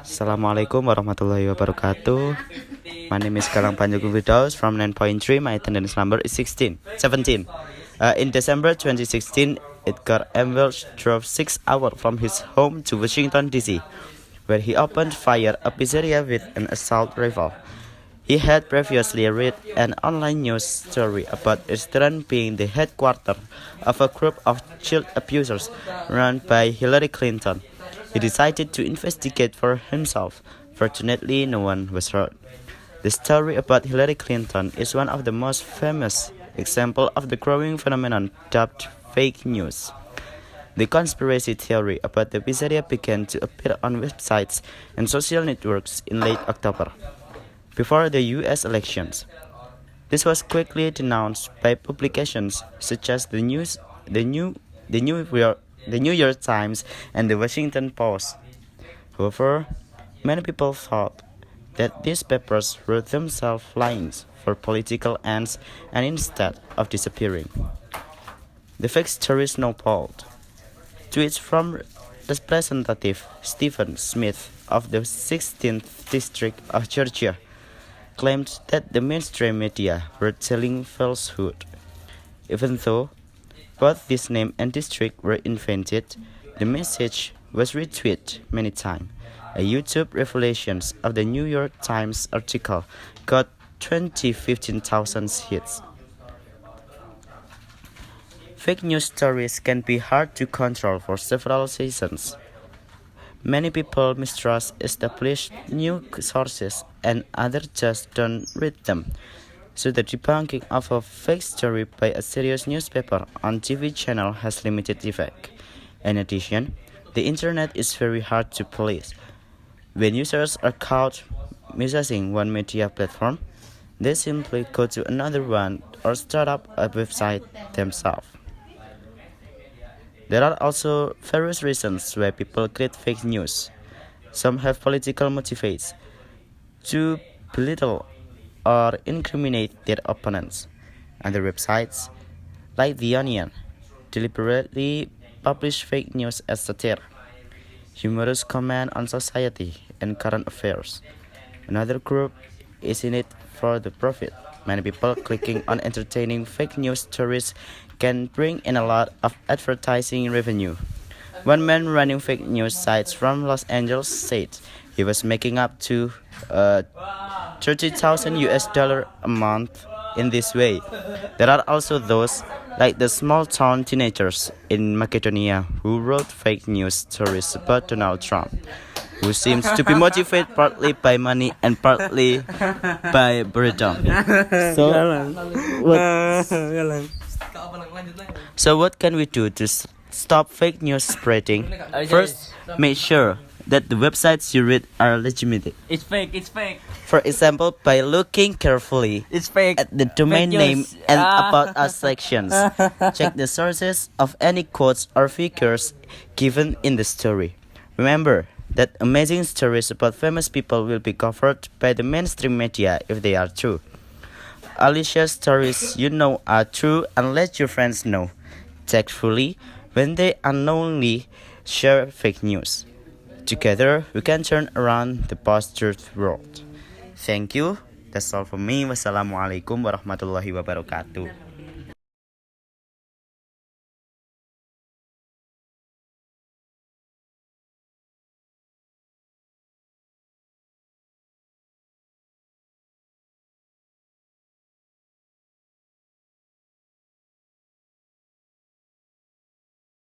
Assalamualaikum warahmatullahi wabarakatuh. My name is Galang B from 9.3. My attendance number is 17. In December 2016, Edgar Emwelch drove 6 hours from his home to Washington, D.C., where he opened fire a pizzeria with an assault rifle. He had previously read an online news story about a restaurant being the headquarters of a group of child abusers run by Hillary Clinton. He decided to investigate for himself. Fortunately, no one was hurt. The story about Hillary Clinton is one of the most famous examples of the growing phenomenon dubbed fake news. The conspiracy theory about the pizzeria began to appear on websites and social networks in late October, before the U.S. elections. This was quickly denounced by publications such as the New York Times and the Washington Post. However, many people thought that these papers were themselves lying for political ends and instead of disappearing. The fake story snowballed. Tweets from Representative Stephen Smith of the 16th District of Georgia claimed that the mainstream media were telling falsehood. Even though both this name and district were invented, the message was retweeted many times. A YouTube revelation of the New York Times article got 15,000 hits. Fake news stories can be hard to control for several reasons. Many people mistrust established news sources and others just don't read them. So the debunking of a fake story by a serious newspaper on TV channel has limited effect. In addition, the internet is very hard to police. When users are caught misusing one media platform, they simply go to another one or start up a website themselves. There are also various reasons why people create fake news. Some have political motives to belittle or incriminate their opponents. Other websites, like The Onion, deliberately publish fake news as satire, humorous comment on society and current affairs. Another group is in it for the profit. Many people clicking on entertaining fake news stories can bring in a lot of advertising revenue. One man running fake news sites from Los Angeles said he was making up to 30,000 US dollar a month in this way. There are also those, like the small town teenagers in Macedonia, who wrote fake news stories about Donald Trump, who seems to be motivated partly by money and partly by boredom. So, what can we do to stop fake news spreading? First, make sure that the websites you read are legitimate. It's fake. For example, by looking carefully It's fake. at the domain Fake name news. and about us sections. Check the sources of any quotes or figures given in the story. Remember that amazing stories about famous people will be covered by the mainstream media if they are true. Only share stories you know are true and let your friends know tactfully when they unknowingly share fake news. Together, we can turn around the post-truth world. Thank you. That's all from me. Wassalamualaikum warahmatullahi wabarakatuh.